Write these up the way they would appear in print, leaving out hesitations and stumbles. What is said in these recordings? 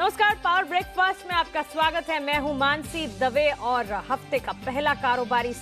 नमस्कार, power breakfast में आपका स्वागत है। मैं हूं मानसी दवे और हफ्ते का पहला कारोबारी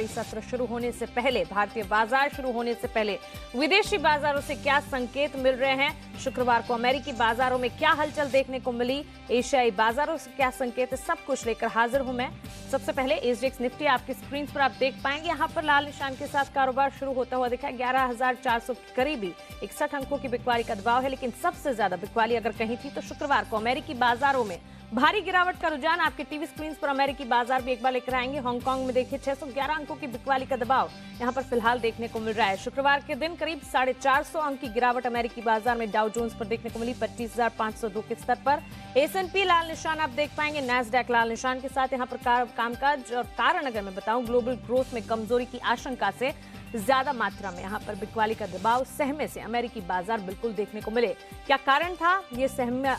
सत्र शुरू होने से पहले, भारतीय बाजार शुरू होने से पहले विदेशी बाजारों से क्या संकेत मिल रहे हैं, शुक्रवार को अमेरिकी बाजारों में क्या हलचल देखने को मिली, एशियाई बाजारों से क्या संकेत है, सब कुछ लेकर हाजिर हूं मैं। सबसे पहले एसजीएक्स निफ्टी आपकी स्क्रीन पर आप देख पाएंगे, यहाँ पर लाल निशान के साथ कारोबार शुरू होता हुआ दिखा है। 11,400 के करीबी 61 अंकों की बिकवाली का दबाव है, लेकिन सबसे ज्यादा बिकवाली अगर कहीं थी तो शुक्रवार को अमेरिकी बाजारों में भारी गिरावट का रुझान। आपके टीवी स्क्रीन पर अमेरिकी बाजार भी एक बार लेकर आएंगे। हांगकांग में देखिए 611 अंकों की बिकवाली का दबाव यहां पर फिलहाल देखने को मिल रहा है। शुक्रवार के दिन करीब 450 अंक की गिरावट अमेरिकी बाजार में डाउ जोन्स पर देखने को मिली 25,502 के स्तर पर। एसएनपी लाल निशान आप देख पाएंगे, नैस्डैक लाल निशान के साथ यहाँ पर कामकाज। और कारण अगर मैं बताऊं, ग्लोबल ग्रोथ में कमजोरी की आशंका से ज्यादा मात्रा में यहाँ पर बिकवाली का दबाव सहमे से अमेरिकी बाजार बिल्कुल देखने को मिले। क्या कारण था ये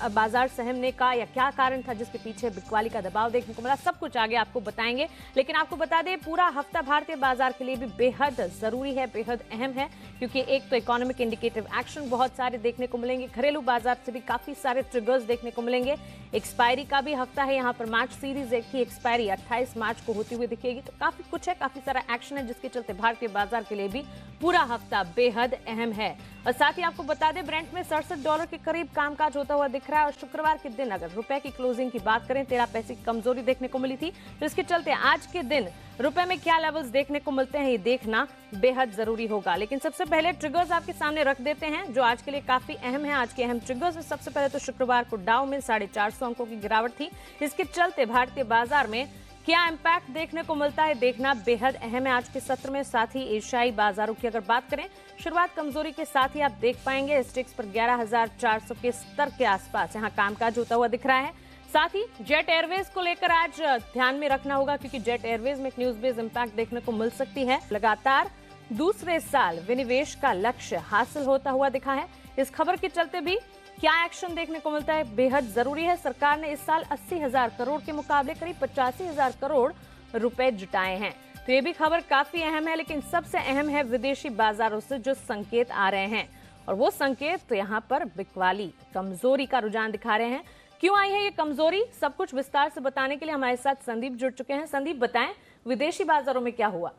बाजार सहमने का, या क्या कारण था जिसके पीछे बिकवाली का दबाव देखने को मिला, सब कुछ आगे आपको बताएंगे। लेकिन आपको बता दें, पूरा हफ्ता भारतीय बाजार के लिए भी बेहद जरूरी है, बेहद अहम है, क्योंकि एक तो इकोनॉमिक इंडिकेटिव एक्शन बहुत सारे देखने को मिलेंगे, घरेलू बाजार से भी काफी सारे ट्रिगर्स देखने को मिलेंगे। एक्सपायरी का भी हफ्ता है, यहाँ पर मार्च सीरीज की एक्सपायरी 28 मार्च को होती हुई दिखेगी। तो काफी कुछ है, काफी सारा एक्शन है, जिसके चलते भारतीय बाजार के लिए भी पूरा हफ्ता बेहद अहम है। और साथ ही आपको बता दें, ब्रेंट में $67 के करीब कामकाज होता हुआ दिख रहा है। और शुक्रवार के दिन अगर रुपए की क्लोजिंग की बात करें, 13 पैसे की कमजोरी देखने को मिली थी, तो इसके चलते आज के दिन रुपए में क्या लेवल्स देखने को मिलते हैं ये देखना बेहद जरूरी होगा। लेकिन सबसे पहले ट्रिगर्स आपके सामने रख देते हैं, जो आज के लिए काफी अहम है। आज के अहम ट्रिगर्स में सबसे पहले तो शुक्रवार को डाउ में 450 अंकों की गिरावट थी। इसके चलते भारतीय बाजार में क्या इंपैक्ट देखने को मिलता है देखना बेहद अहम है आज के सत्र में। साथ ही एशियाई बाजारों की अगर बात करें, शुरुआत कमजोरी के साथ ही आप देख पाएंगे एसटीएक्स पर 11,400 के स्तर के आसपास यहाँ कामकाज होता हुआ दिख रहा है। साथ ही जेट एयरवेज को लेकर आज ध्यान में रखना होगा, क्योंकि जेट एयरवेज में एक न्यूज बेस्ड इंपैक्ट देखने को मिल सकती है। लगातार दूसरे साल विनिवेश का लक्ष्य हासिल होता हुआ दिखा है। इस खबर के चलते भी क्या एक्शन देखने को मिलता है बेहद जरूरी है। सरकार ने इस साल 80,000 करोड़ के मुकाबले करीब 85,000 करोड़ रुपए जुटाए हैं, तो ये भी खबर काफी अहम है। लेकिन सबसे अहम है विदेशी बाजारों से जो संकेत आ रहे हैं, और वो संकेत यहाँ पर बिकवाली कमजोरी का रुझान दिखा रहे हैं। क्यों आई है ये कमजोरी, सब कुछ विस्तार से बताने के लिए हमारे साथ संदीप जुड़ चुके हैं। संदीप, बताएं विदेशी बाजारों में क्या हुआ।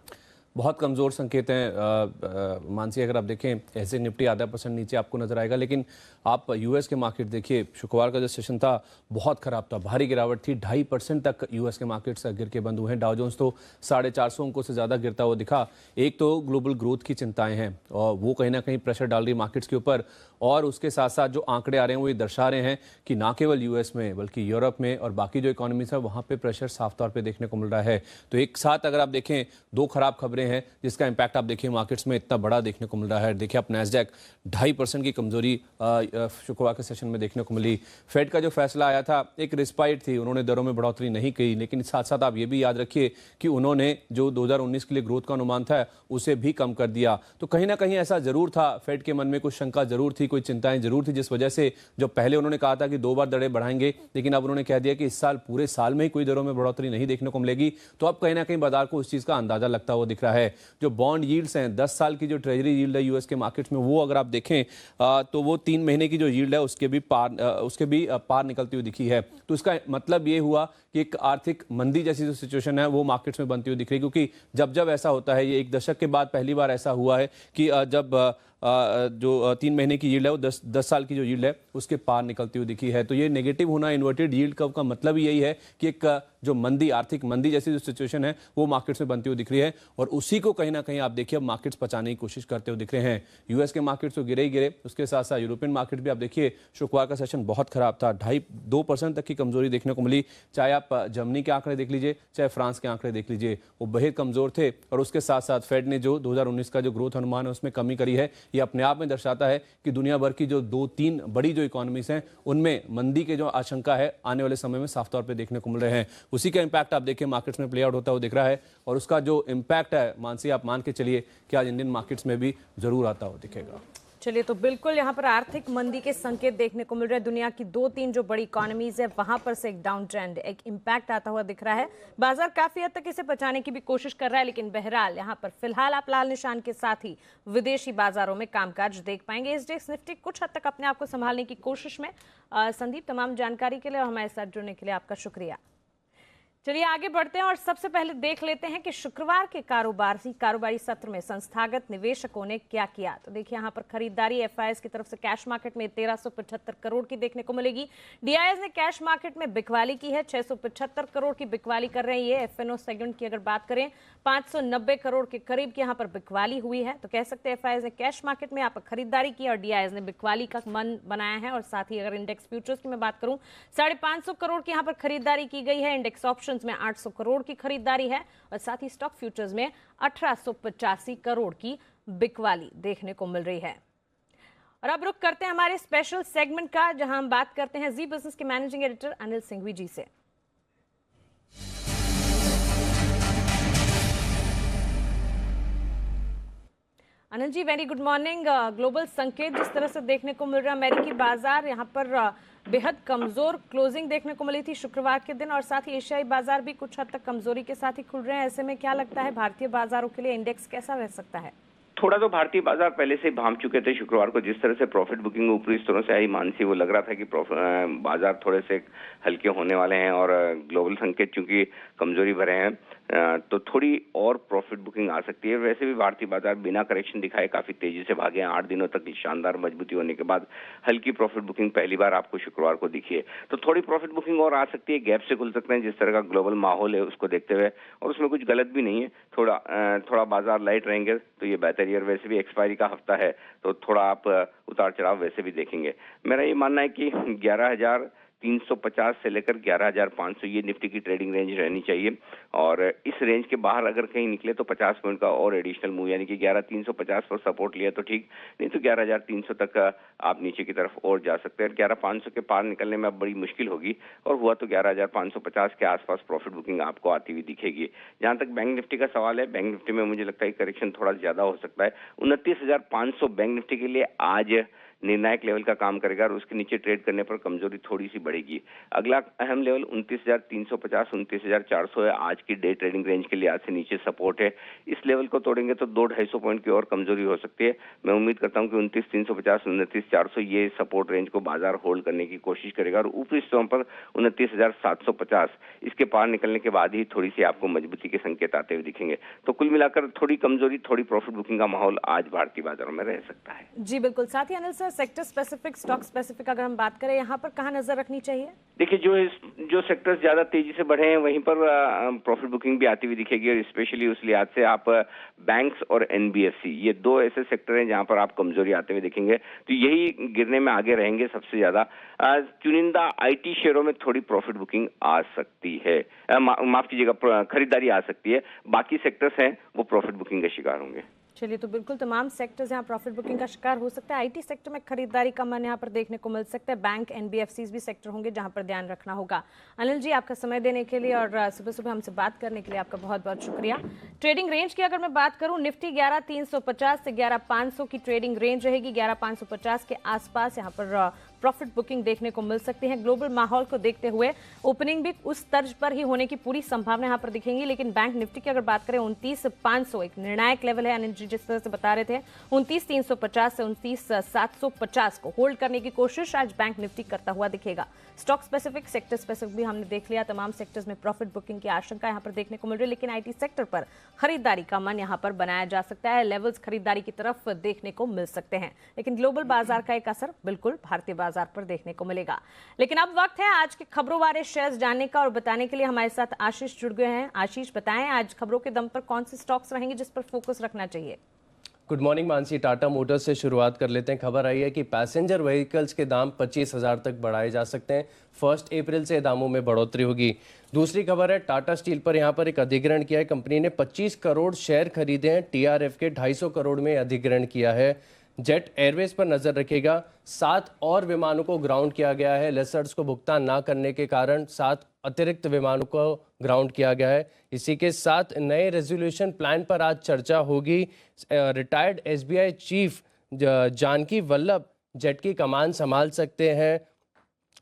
बहुत कमज़ोर संकेत हैं मानसी। अगर आप देखें, ऐसे निफ्टी आधा % नीचे आपको नजर आएगा, लेकिन आप यूएस के मार्केट देखिए, शुक्रवार का जो सेशन था बहुत खराब था, भारी गिरावट थी, 2.5% तक यूएस के मार्केट्स गिर के बंद हुए हैं। डाउ जोन्स तो 450 अंकों से ज़्यादा गिरता हुआ दिखा। एक तो ग्लोबल ग्रोथ की चिंताएं हैं और वो कहीं ना कहीं प्रेशर डाल रही मार्केट्स के ऊपर, और उसके साथ साथ जो आंकड़े आ रहे हैं वो ये दर्शा रहे हैं कि ना केवल यूएस में बल्कि यूरोप में और बाकी जो इकोनॉमीज है वहाँ पे प्रेशर साफ तौर पे देखने को मिल रहा है। तो एक साथ अगर आप देखें, दो खराब खबरें हैं जिसका इंपैक्ट आप देखिए मार्केट्स में इतना बड़ा देखने को मिल रहा है। देखिए आप नैस्डैक 2.5% की कमजोरी शुक्रवार के सेशन में देखने को मिली। फेड का जो फैसला आया था, एक रिस्पाइट थी, उन्होंने दरों में बढ़ोतरी नहीं की, लेकिन साथ साथ आप ये भी याद रखिए कि उन्होंने जो 2019 के लिए ग्रोथ का अनुमान था उसे भी कम कर दिया। तो कहीं ना कहीं ऐसा जरूर था, फेड के मन में कुछ शंका जरूर थी, कोई चिंताएं जरूर थी, जिस वजह से जो पहले उन्होंने कहा था कि 2 बार दरें बढ़ाएंगे, लेकिन अब उन्होंने कह दिया कि इस साल पूरे साल में ही कोई दरों में बढ़ोतरी नहीं देखने को मिलेगी। तो अब कहीं ना कहीं बाजार को उस चीज का अंदाजा लगता हुआ दिख रहा है। जो बॉन्ड यील्ड्स हैं, 10 साल की जो ट्रेजरी यील्ड है यूएस के मार्केट्स में, वो अगर आप देखें तो वो 3 महीने की जो यील्ड है उसके भी पार निकलती हुई दिखी है। तो इसका मतलब ये हुआ कि एक आर्थिक मंदी जैसी जो सिचुएशन है वो मार्केट्स में बनती हुई दिख रही है, क्योंकि जब ऐसा होता है, ये 1 दशक के बाद पहली बार ऐसा हुआ है कि जब जो 3 महीने की यील्ड है वो 10 साल की जो यील्ड है उसके पार निकलती हुई दिखी है। तो ये नेगेटिव होना इन्वर्टेड यील्ड कर्व का मतलब यही है कि एक जो मंदी, आर्थिक मंदी जैसी जो सिचुएशन है वो मार्केट्स में बनती हुई दिख रही है, और उसी को कहीं ना कहीं आप देखिए अब मार्केट्स पचाने की कोशिश करते हुए दिख रहे हैं। यूएस के मार्केट्स तो गिरे ही गिरे, उसके साथ साथ यूरोपियन मार्केट भी आप देखिए, शुक्रवार का सेशन बहुत खराब था, 2.5% तक की कमजोरी देखने को मिली। चाहे आप जर्मनी के आंकड़े देख लीजिए, चाहे फ्रांस के आंकड़े देख लीजिए, वो बेहद कमजोर थे। और उसके साथ साथ फेड ने जो 2019 का जो ग्रोथ अनुमान है उसमें कमी करी है। ये अपने आप में दर्शाता है कि दुनिया भर की जो 2-3 बड़ी जो इकोनॉमीज हैं उनमें मंदी के जो आशंका है आने वाले समय में साफ तौर पे देखने को मिल रहे हैं। उसी का इंपैक्ट आप देखिए मार्केट्स में प्ले आउट होता हुआ दिख रहा है, और उसका जो इंपैक्ट है मानसी, आप मान के चलिए कि आज इंडियन मार्केट्स में भी जरूर आता हुआ दिखेगा। चलिए, तो बिल्कुल यहाँ पर आर्थिक मंदी के संकेत देखने को मिल रहे हैं। दुनिया की 2-3 जो बड़ी इकोनॉमीज है वहां पर से एक डाउन ट्रेंड, एक इम्पैक्ट आता हुआ दिख रहा है। बाजार काफी हद तक इसे बचाने की भी कोशिश कर रहा है, लेकिन बहरहाल यहाँ पर फिलहाल आप लाल निशान के साथ ही विदेशी बाजारों में कामकाज देख पाएंगे। एसजीएक्स निफ्टी कुछ हद तक अपने आप को संभालने की कोशिश में। संदीप, तमाम जानकारी के लिए और हमारे साथ जुड़ने के लिए आपका शुक्रिया। चलिए आगे बढ़ते हैं और सबसे पहले देख लेते हैं कि शुक्रवार के कारोबारी सत्र में संस्थागत निवेशकों ने क्या किया। तो देखिए यहाँ पर खरीदारी एफआईएस की तरफ से कैश मार्केट में 1375 करोड़ की देखने को मिलेगी। डीआईएस ने कैश मार्केट में बिकवाली की है, 675 करोड़ की बिकवाली कर रहे हैं। ये एफएनओ सेगमेंट की अगर बात करें 590 करोड़ के करीब की यहाँ पर बिकवाली हुई है। तो कह सकते हैं एफआईएस ने कैश मार्केट में यहाँ पर खरीदारी की और डीआईएस ने बिकवाली का मन बनाया है। और साथ ही अगर इंडेक्स फ्यूचर्स की मैं बात करूं 550 करोड़ की यहाँ पर खरीदारी की गई है। इंडेक्स ऑप्शन में 800 करोड़ की खरीदारी है और साथ ही स्टॉक फ्यूचर्स में 1885 करोड़ की बिकवाली देखने को मिल रही है। और अब रुक करते हैं हमारे स्पेशल सेगमेंट का, जहां हम बात करते हैं जी बिजनेस के मैनेजिंग एडिटर अनिल सिंघवी जी से। Anil ji, very good morning. Global संकेत जिस तरह से देखने को मिल रहा है, अमेरिकी बाजार यहाँ पर बेहद कमजोर क्लोजिंग देखने को मिली थी शुक्रवार के दिन, और साथ ही एशियाई बाजार भी कुछ हद तक कमजोरी के साथ ही खुल रहे हैं। ऐसे में क्या लगता है भारतीय बाजारों के लिए इंडेक्स कैसा रह सकता है? थोड़ा तो भारतीय बाजार पहले से भांप चुके थे शुक्रवार को। जिस तरह से प्रॉफिट बुकिंग ऊपरी स्तरों से आई मानसी, वो लग रहा था कि बाजार थोड़े से हल्के होने वाले हैं और ग्लोबल संकेत चूंकि कमजोरी भरे हैं तो थोड़ी और प्रॉफिट बुकिंग आ सकती है। वैसे भी भारतीय बाजार बिना करेक्शन दिखाए काफी तेजी से भागे हैं। 8 दिनों तक शानदार मजबूती होने के बाद हल्की प्रॉफिट बुकिंग पहली बार आपको शुक्रवार को दिखी है। तो थोड़ी प्रॉफिट बुकिंग और आ सकती है, गैप से खुल सकते हैं जिस तरह का ग्लोबल माहौल है उसको देखते हुए, और उसमें कुछ गलत भी नहीं है। थोड़ा बाजार लाइट रहेंगे तो ये बेहतर है। और वैसे भी एक्सपायरी का हफ्ता है तो थोड़ा आप उतार चढ़ाव वैसे भी देखेंगे। मेरा ये मानना है कि 11,350 से लेकर 11,500 ये निफ्टी की ट्रेडिंग रेंज रहनी चाहिए, और इस रेंज के बाहर अगर कहीं निकले तो 50 पॉइंट का और एडिशनल मूव, यानी कि 11,350 पर सपोर्ट लिया तो ठीक, नहीं तो 11,300 तक आप नीचे की तरफ और जा सकते हैं। 11,500 के पार निकलने में अब बड़ी मुश्किल होगी, और हुआ तो 11,550 के आसपास प्रॉफिट बुकिंग आपको आती हुई दिखेगी। जहां तक बैंक निफ्टी का सवाल है, बैंक निफ्टी में मुझे लगता है करेक्शन थोड़ा ज्यादा हो सकता है। 29,500 बैंक निफ्टी के लिए आज निर्णायक लेवल का काम करेगा, और उसके नीचे ट्रेड करने पर कमजोरी थोड़ी सी बढ़ेगी। अगला अहम लेवल 29,350 29,400 है। आज की डे ट्रेडिंग रेंज के लिए आज से नीचे सपोर्ट है। इस लेवल को तोड़ेंगे तो 200-250 पॉइंट की और कमजोरी हो सकती है। मैं उम्मीद करता हूं कि 29,350 29,400 ये सपोर्ट रेंज को बाजार होल्ड करने की कोशिश करेगा, और ऊपरी स्तरों पर 29,750 इसके पार निकलने के बाद ही थोड़ी सी आपको मजबूती के संकेत आते हुए दिखेंगे। तो कुल मिलाकर थोड़ी कमजोरी, थोड़ी प्रॉफिट बुकिंग का माहौल आज भारतीय बाजारों में रह सकता है। जी बिल्कुल। साथ ही Anil sir, sector specific, stock specific अगर हम बात करें, यहाँ पर कहाँ नजर रखनी चाहिए? देखिए, जो सेक्टर्स ज्यादा तेजी से बढ़े हैं वहीं पर प्रॉफिट बुकिंग भी आती हुई दिखेगी, और स्पेशली उस लिहाज से आप बैंक्स और एनबीएफसी, ये दो ऐसे सेक्टर हैं जहां पर आप कमजोरी आते हुए दिखेंगे। तो यही गिरने में आगे रहेंगे सबसे ज्यादा। चुनिंदा आईटी शेयरों में थोड़ी प्रॉफिट बुकिंग आ सकती है, माफ कीजिएगा, खरीदारी आ सकती है। बाकी सेक्टर्स हैं वो प्रॉफिट बुकिंग का शिकार होंगे। चलिए, तो बिल्कुल तमाम सेक्टर्स यहाँ प्रॉफिट बुकिंग का शिकार हो सकता है। आईटी सेक्टर में खरीदारी का मन यहाँ पर देखने को मिल सकता है। बैंक, एनबीएफसीज भी सेक्टर होंगे जहाँ पर ध्यान रखना होगा। अनिल जी, आपका समय देने के लिए और सुबह सुबह हमसे बात करने के लिए आपका बहुत बहुत शुक्रिया। ट्रेडिंग रेंज की अगर मैं बात करूँ, निफ्टी 11,350 से 11,500 की ट्रेडिंग रेंज रहेगी। 11,550 के आसपास यहाँ पर प्रॉफिट बुकिंग देखने को मिल सकती है। ग्लोबल माहौल को देखते हुए ओपनिंग भी उस तर्ज पर ही होने की पूरी संभावना यहाँ पर दिखेंगी। लेकिन बैंक निफ्टी की अगर बात करें, 29,500 एक निर्णायक लेवल है। अनिल जी जिस तरह से बता रहे थे, 29,350 से 29,750 को होल्ड करने की कोशिश आज बैंक निफ्टी करता हुआ दिखेगा। स्टॉक स्पेसिफिक, सेक्टर स्पेसिफिक भी हमने देख लिया। तमाम सेक्टर्स में प्रॉफिट बुकिंग की आशंका यहाँ पर देखने को मिल रही है, लेकिन आईटी सेक्टर पर खरीदारी का मन यहाँ पर बनाया जा सकता है। लेवल्स खरीदारी की तरफ देखने को मिल सकते हैं, लेकिन ग्लोबल बाजार का एक असर बिल्कुल भारतीय बाजार पर देखने को मिलेगा। लेकिन अब वक्त है आज के खबरों वाले शेयर्स जानने का, और बताने के लिए हमारे साथ आशीष जुड़ गए हैं। आशीष, बताएं आज खबरों के दम पर कौन से स्टॉक्स रहेंगे जिस पर फोकस रखना चाहिए? Good morning Mansi. Tata Motors से शुरुआत कर लेते हैं। खबर आई है कि पैसेंजर व्हीकल्स के दाम 25,000 तक बढ़ाए जा सकते हैं। 1 अप्रैल से दामों में बढ़ोतरी होगी। दूसरी खबर है टाटा स्टील पर, यहाँ पर एक अधिग्रहण किया है। कंपनी ने 25 करोड़ शेयर खरीदे हैं। टीआरएफ के 250 करोड़ में अधिग्रहण किया है। जेट एयरवेज पर नजर रखेगा। 7 और विमानों को ग्राउंड किया गया है। लेसर्स को भुगतान ना करने के कारण 7 अतिरिक्त विमानों को ग्राउंड किया गया है। इसी के साथ नए रेजोल्यूशन प्लान पर आज चर्चा होगी। Retired SBI chief Janaki Vallabh Jet की कमान संभाल सकते हैं।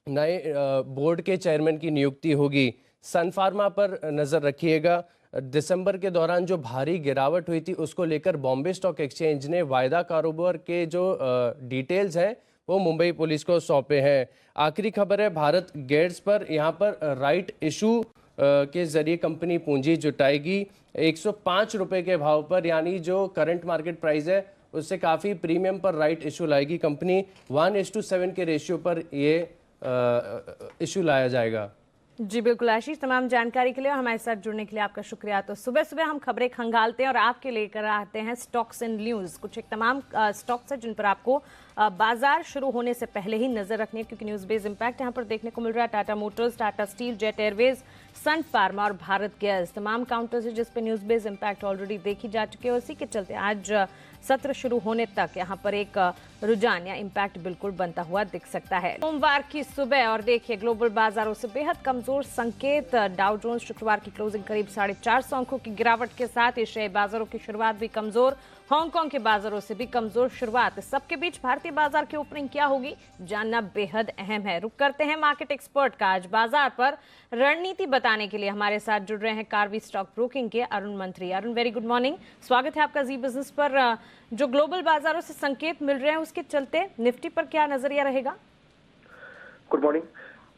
नए बोर्ड के चेयरमैन की नियुक्ति होगी। सन फार्मा पर नज़र रखिएगा। दिसंबर के दौरान जो भारी गिरावट हुई थी उसको लेकर बॉम्बे स्टॉक एक्सचेंज ने वायदा कारोबार के जो डिटेल्स हैं वो मुंबई पुलिस को सौंपे हैं। आखिरी खबर है भारत गेट्स पर। यहाँ पर राइट इशू के जरिए कंपनी पूंजी जुटाएगी 105 रुपए के भाव पर, यानी जो करंट मार्केट प्राइस है उससे काफ़ी प्रीमियम पर राइट इशू लाएगी कंपनी। 1:7 के रेशियो पर ये इशू लाया जाएगा। जी बिल्कुल आशीष, तमाम जानकारी के लिए और हमारे साथ जुड़ने के लिए आपका शुक्रिया। तो सुबह सुबह हम खबरें खंगालते हैं और आपके लेकर आते हैं स्टॉक्स एंड न्यूज़। कुछ एक तमाम स्टॉक्स हैं जिन पर आपको बाजार शुरू होने से पहले ही नजर रखनी है, क्योंकि न्यूज़ बेस्ड इम्पैक्ट यहाँ पर देखने को मिल रहा है। Tata Motors, Tata Steel, Jet Airways, Sun Pharma और भारत गैस तमाम काउंटर्स है जिस पे न्यूज़ बेस्ड इम्पैक्ट ऑलरेडी देखी जा चुकी है। उसी के चलते आज सत्र शुरू होने तक यहाँ पर एक रुझान या इम्पैक्ट बिल्कुल बनता हुआ दिख सकता है। सोमवार की सुबह और देखिए ग्लोबल बाजारों से बेहद कमजोर संकेत। डाउ जोन्स शुक्रवार की क्लोजिंग करीब 450 अंकों की गिरावट के साथ एशियाई बाजारों की शुरुआत भी कमजोर। हांगकांग के बाजारों से भी कमजोर शुरुआत। सबके बीच भारतीय बाजार की ओपनिंग क्या होगी जानना बेहद अहम है। रुक करते हैं मार्केट एक्सपर्ट का। आज बाजार पर रणनीति बताने के लिए हमारे साथ जुड़ रहे हैं कार्वी स्टॉक ब्रोकिंग के अरुण मंत्री। अरुण, वेरी गुड मॉर्निंग, स्वागत है आपका जी बिजनेस पर। जो ग्लोबल बाजारों से संकेत मिल रहे हैं उसके चलते निफ्टी पर क्या नजरिया रहेगा? Good morning.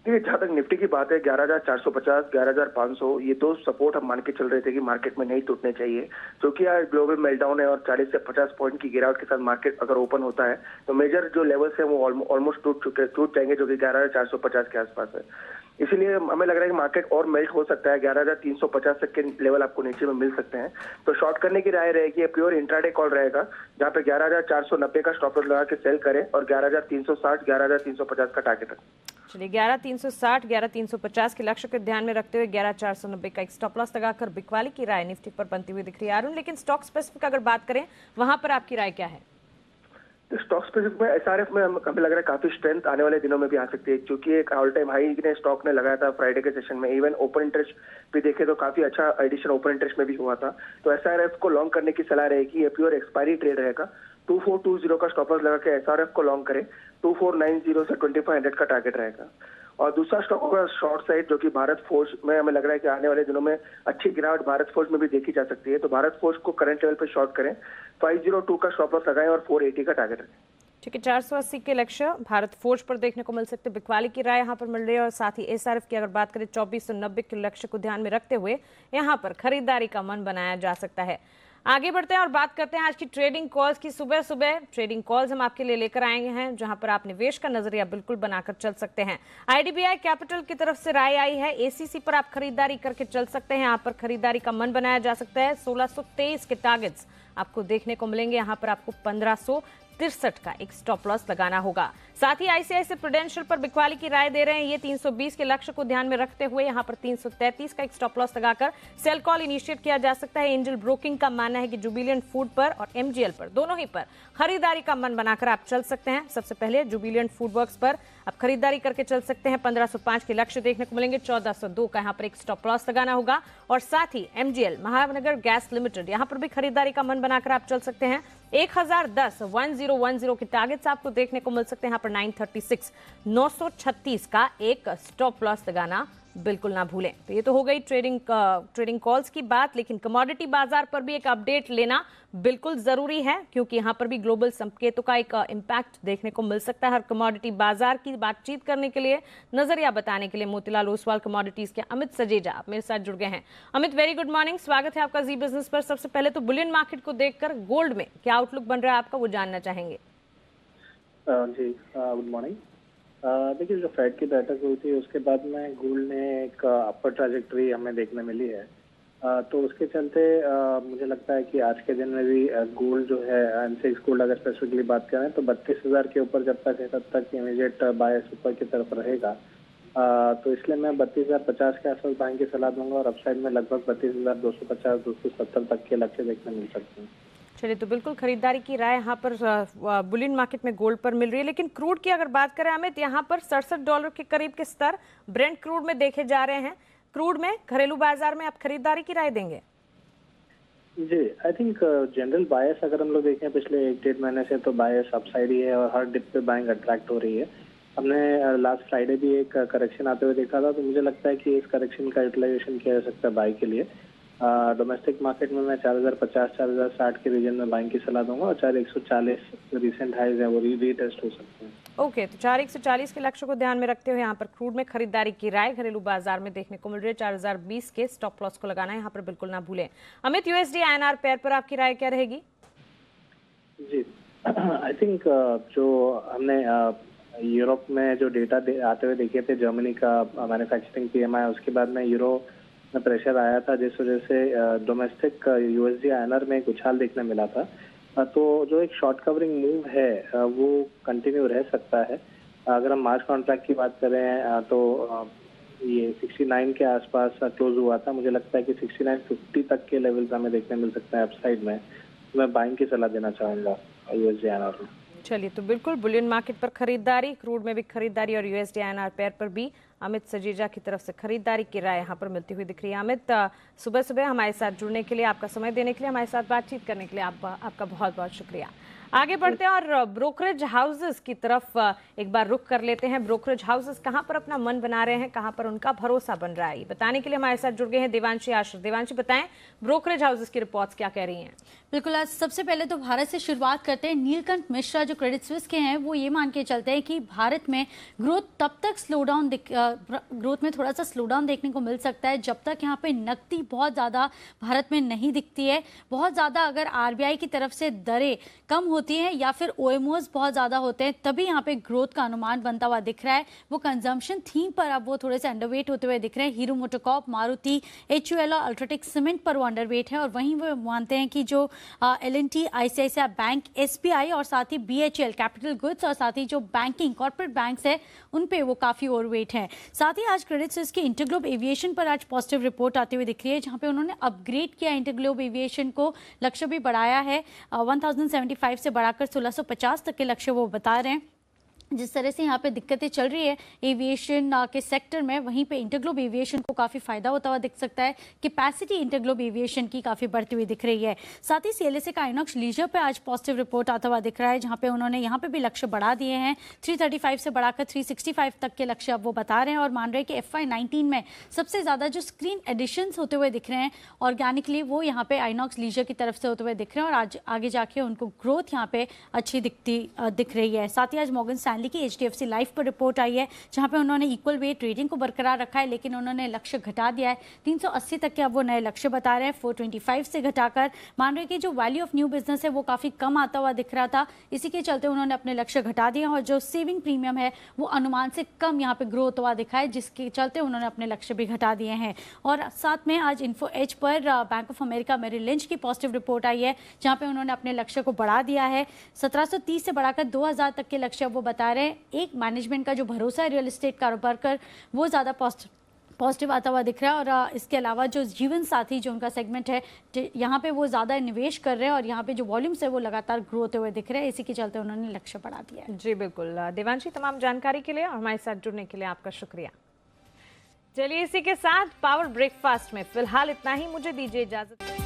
देखिए, जहाँ तक निफ्टी की बात है 11,450, 11,500 ये दो सपोर्ट हम मान के चल रहे थे कि मार्केट में नहीं टूटने चाहिए, क्योंकि आज ग्लोबल मेल्टडाउन है और 40 से 50 पॉइंट की गिरावट के साथ मार्केट अगर ओपन होता है तो मेजर जो लेवल्स है वो ऑलमोस्ट टूट जाएंगे, जो कि 11,450 के आसपास है। इसीलिए हमें लग रहा है कि मार्केट और मेल्ट हो सकता है। 11,350 तक के लेवल आपको नीचे में मिल सकते हैं। तो शॉर्ट करने की राय रहेगी, प्योर इंट्राडे कॉल रहेगा, जहाँ पे 11,490 का स्टॉप लॉस लगा के सेल करें और 11,360, 11,350 का टारगेट रखें। चलिए, 11,360, 11,350 के लक्ष्य को ध्यान में रखते हुए 11,490 का एक स्टॉप लॉस लगाकर बिकवाली की राय निफ्टी पर बनती हुई दिख रही है। अरुण, लेकिन स्टॉक स्पेसिफिक अगर बात करें वहां पर आपकी राय क्या है? स्टॉक स्पेसिफिक में एसआरएफ में हमें लग रहा है काफी स्ट्रेंथ आने वाले दिनों में भी आ सकती है, क्योंकि एक ऑल टाइम हाई ने स्टॉक ने लगाया था फ्राइडे के सेशन में। इवन ओपन इंटरेस्ट भी देखे तो काफी अच्छा एडिशन ओपन इंटरेस्ट में भी हुआ था। तो एसआरएफ को लॉन्ग करने की सलाह रहेगी। ये प्योर एक्सपायरी ट्रेड रहेगा। 2420 का स्टॉप लॉस लगा के एसआरएफ को लॉन्ग करें। 2490 से 2500 का टारगेट रहेगा। और दूसरा स्टॉक होगा शॉर्ट साइड, जो कि भारत फोर्ज में हमें लग रहा है कि आने वाले दिनों में अच्छी गिरावट भारत फोर्ज में भी देखी जा सकती है। तो भारत फोर्ज को करंट लेवल पर शॉर्ट करें, 502 का स्टॉप लॉस लगाएं और 480 का टारगेट रखें। ठीक है, 480 के लक्ष्य भारत फोर्ज पर देखने को मिल सकते। बिकवाली की राय यहाँ पर मिल रही है और साथ ही एसआरएफ की अगर बात करें 2490 के लक्ष्य को ध्यान में रखते हुए यहाँ पर खरीदारी का मन बनाया जा सकता है। आगे बढ़ते हैं और बात करते हैं आज की ट्रेडिंग कॉल्स की। सुबह सुबह ट्रेडिंग कॉल्स हम आपके लिए लेकर आएंगे हैं जहां पर आप निवेश का नजरिया बिल्कुल बनाकर चल सकते हैं। आईडीबीआई कैपिटल की तरफ से राय आई है, एसीसी पर आप खरीदारी करके चल सकते हैं। यहाँ पर खरीदारी का मन बनाया जा सकता है। 1623 के टारगेट्स आपको देखने को मिलेंगे। यहाँ पर आपको 1563 का एक स्टॉप लॉस लगाना होगा। साथ ही आईसीआईसीआई प्रूडेंशियल पर बिकवाली की राय दे रहे हैं। ये 320 के लक्ष्य को ध्यान में रखते हुए यहाँ पर 333 का एक स्टॉप लॉस लगाकर सेल कॉल इनिशिएट किया जा सकता है। एंजल ब्रोकिंग का मानना है कि जुबिलिएंट फूड पर और एमजीएल पर, दोनों ही पर खरीदारी का मन बनाकर आप चल सकते हैं। सबसे पहले जुबिलिएंट फूड वर्क्स पर आप खरीदारी करके चल सकते हैं। 1505 के लक्ष्य देखने को मिलेंगे। 1402 का यहाँ पर एक स्टॉप लॉस लगाना होगा। और साथ ही एमजीएल महानगर गैस लिमिटेड, यहाँ पर भी खरीदारी का मन बनाकर आप चल सकते हैं। 1010 के टारगेट्स आपको देखने को मिल सकते हैं। यहाँ पर 936 936 का एक स्टॉप लॉस लगाना बिल्कुल ना भूलें। तो ये तो हो गई ट्रेडिंग कॉल्स की बात, लेकिन कमोडिटी बाजार पर भी एक अपडेट लेना बिल्कुल जरूरी है, क्योंकि यहाँ पर भी ग्लोबल संकेतों का एक इम्पैक्ट देखने को मिल सकता है। हर कमोडिटी बाजार की बातचीत करने के लिए, नजरिया बताने के लिए मोतीलाल ओसवाल कमोडिटीज के अमित सजेजा आप मेरे साथ जुड़ गए हैं। अमित, वेरी गुड मॉर्निंग, स्वागत है आपका जी बिजनेस पर। सबसे पहले तो बुलियन मार्केट को देखकर गोल्ड में क्या आउटलुक बन रहा है आपका, वो जानना चाहेंगे। जी गुड मॉर्निंग। देखिए, जो फेड की बैठक हुई थी उसके बाद में गोल्ड ने एक अपर ट्रैजेक्टरी हमें देखने मिली है। तो उसके चलते मुझे लगता है कि आज के दिन में भी गोल्ड जो है एनसेक्स गोल्ड अगर स्पेसिफिकली बात करें तो 32,000 के ऊपर जब तक है तब तक इमीडिएट बायस ऊपर की तरफ रहेगा। तो इसलिए मैं 32,050 के आसपास बाइंग की सलाह दूंगा और अपसाइड में लगभग 32,250 270 तक के लक्ष्य देखने मिल सकते हैं। चलिए, तो बिल्कुल खरीदारी की राय यहाँ पर बुलियन मार्केट में गोल्ड पर मिल रही है। लेकिन क्रूड की अगर बात करें अमित, यहाँ पर $67 के करीब के स्तर ब्रेंट क्रूड में देखे जा रहे हैं। क्रूड में घरेलू बाजार में आप खरीदारी की राय देंगे? जी, आई थिंक जनरल बायस अगर हम लोग देखें पिछले 1-1.5 महीने से, तो बायस अपसाइड ही है और हर डिप पे बाइंग अट्रैक्ट हो रही है। हमने लास्ट फ्राइडे भी एक करेक्शन आते हुए देखा था, तो मुझे लगता है कि इस करेक्शन का यूटिलाइजेशन किया जा सकता है बाई के लिए। डोमेस्टिक मार्केट में मैं 4050 4060 के रीजन में बाइंग की सलाह दूंगा, और 4140 रिसेंट हाइज है वो रीटेस्ट हो सकते हैं। ओके, तो 4140 के लक्ष्य को ध्यान में रखते हुए यहाँ पर क्रूड में खरीदारी की राय घरेलू बाजार में देखने को मिल रही है। 4020 के स्टॉप लॉस को लगाना है यहाँ पर बिल्कुल ना भूलें। अमित, यूएसडी INR पेयर पर आपकी राय क्या रहेगी? जी, आई थिंक जो हमने यूरोप में जो डेटा आते हुए देखे थे, जर्मनी का मैन्युफैक्चरिंग PMI, उसके बाद में यूरो में प्रेशर आया था, जिस वजह से डोमेस्टिक USD INR में एक उछाल देखने मिला था। तो जो एक शॉर्ट कवरिंग मूव है वो कंटिन्यू रह सकता है। अगर हम मार्च कॉन्ट्रैक्ट की बात करें तो ये 69 के आसपास क्लोज हुआ था। मुझे लगता है कि 69.50 तक के लेवल्स हमें देखने मिल सकते हैं अपसाइड में। मैं बाइंग की सलाह देना चाहूंगा USD INR में। चलिए, तो बिल्कुल बुलियन मार्केट पर खरीदारी, क्रूड में भी खरीदारी और USD INR पेयर पर भी अमित सजीजा की तरफ से खरीदारी की राय यहाँ पर मिलती हुई दिख रही है। अमित, सुबह सुबह हमारे साथ जुड़ने के लिए, आपका समय देने के लिए, हमारे साथ बातचीत करने के लिए आपका बहुत बहुत शुक्रिया। आगे बढ़ते हैं और ब्रोकरेज हाउसेस की तरफ एक बार रुख कर लेते हैं। ब्रोकरेज हाउसेस कहाँ पर अपना मन बना रहे हैं, कहाँ पर उनका भरोसा बन रहा है, ये बताने के लिए हमारे साथ जुड़ गए हैं देवांशी आश्र। देवांशी, बताएं ब्रोकरेज हाउसेस की रिपोर्ट्स क्या कह रही हैं? बिल्कुल, आज सबसे पहले तो भारत से शुरुआत करते हैं। नीलकंठ मिश्रा जो क्रेडिट स्विस के हैं, वो ये मान के चलते हैं कि भारत में ग्रोथ तब तक ग्रोथ में थोड़ा सा स्लो डाउन देखने को मिल सकता है जब तक यहाँ पे नकदी बहुत ज़्यादा भारत में नहीं दिखती है। बहुत ज़्यादा अगर RBI की तरफ से दरें कम होती हैं या फिर OMOs बहुत ज़्यादा होते हैं, तभी यहाँ पे ग्रोथ का अनुमान बनता हुआ दिख रहा है। वो कंजम्पशन थीम पर अब वो थोड़े से अंडरवेट होते हुए दिख रहे हैं। हीरो मोटोकॉर्प, मारुति, HUL और अल्ट्राटेक सीमेंट पर वो अंडरवेट है, और वहीं वो मानते हैं कि जो L&T, ICICI बैंक, SBI और साथ ही BHEL कैपिटल गुड्स और साथ ही जो बैंकिंग कॉर्पोरेट बैंक्स है उन पे वो काफ़ी ओवरवेट हैं। साथ ही आज क्रेडिट स्विस की इंटरग्लोब एविएशन पर आज पॉजिटिव रिपोर्ट आती हुई दिख रही है, जहाँ पे उन्होंने अपग्रेड किया इंटरग्लोब एविएशन को, लक्ष्य भी बढ़ाया है 1075 से बढ़ाकर 1650 तक के लक्ष्य वो बता रहे हैं। जिस तरह से यहाँ पे दिक्कतें चल रही है एविएशन के सेक्टर में, वहीं पे इंटरग्लोब एविएशन को काफ़ी फायदा होता हुआ दिख सकता है। कैपेसिटी इंटरग्लोब एविएशन की काफ़ी बढ़ती हुई दिख रही है। साथ ही CLSA का आइनॉक्स लीजर पे आज पॉजिटिव रिपोर्ट आता हुआ दिख रहा है, जहाँ पे उन्होंने यहाँ पे भी लक्ष्य बढ़ा दिए हैं। 335 से बढ़ाकर 365 तक के लक्ष्य अब वो बता रहे हैं, और मान रहे हैं कि FY19 में सबसे ज़्यादा जो स्क्रीन एडिशंस होते हुए दिख रहे हैं ऑर्गेनिकली, वो यहाँ पे आइनॉक्स लीजर की तरफ से होते हुए दिख रहे हैं, और आज आगे जाके उनको ग्रोथ यहाँ पे अच्छी दिख रही है। साथ ही आज मॉर्गन स्टैनली की HDFC लाइफ पर रिपोर्ट आई है, जहां पे उन्होंने इक्वल वेट रेटिंग को बरकरार रखा है, लेकिन उन्होंने लक्ष्य घटा दिया है। 380 तक के अब वो नए लक्ष्य बता रहे हैं, 425 से घटाकर। मान रहे हैं कि जो वैल्यू ऑफ न्यू बिजनेस है वो काफ़ी कम आता हुआ दिख रहा था, इसी के चलते उन्होंने अपने लक्ष्य घटा दिए, और जो सेविंग प्रीमियम है वो अनुमान से कम यहाँ पे ग्रोथ हुआ दिखा है, जिसके चलते उन्होंने अपने लक्ष्य भी घटा दिए हैं। और साथ में आज इन्फो एज पर Bank of America Merrill Lynch की पॉजिटिव रिपोर्ट आई है, जहाँ पे उन्होंने अपने लक्ष्य को बढ़ा दिया है। 1730 से बढ़ाकर 2000 तक के लक्ष्य वो बता रहे हैं। एक मैनेजमेंट का जो भरोसा है रियल एस्टेट कारोबार कर, वो ज़्यादा पॉजिटिव आता हुआ दिख रहा है। और इसके अलावा जो जीवन साथी जो उनका सेगमेंट है, यहाँ पे वो ज़्यादा निवेश कर रहे हैं, और यहाँ पे जो वॉल्यूम्स है वो लगातार ग्रो होते हुए दिख रहे हैं, इसी के चलते उन्होंने लक्ष्य बढ़ा दिया है। जी बिल्कुल देवांशी, तमाम जानकारी के लिए और हमारे साथ जुड़ने के लिए आपका शुक्रिया। चलिए, इसी के साथ पावर ब्रेकफास्ट में फिलहाल इतना ही, मुझे दीजिए इजाजत।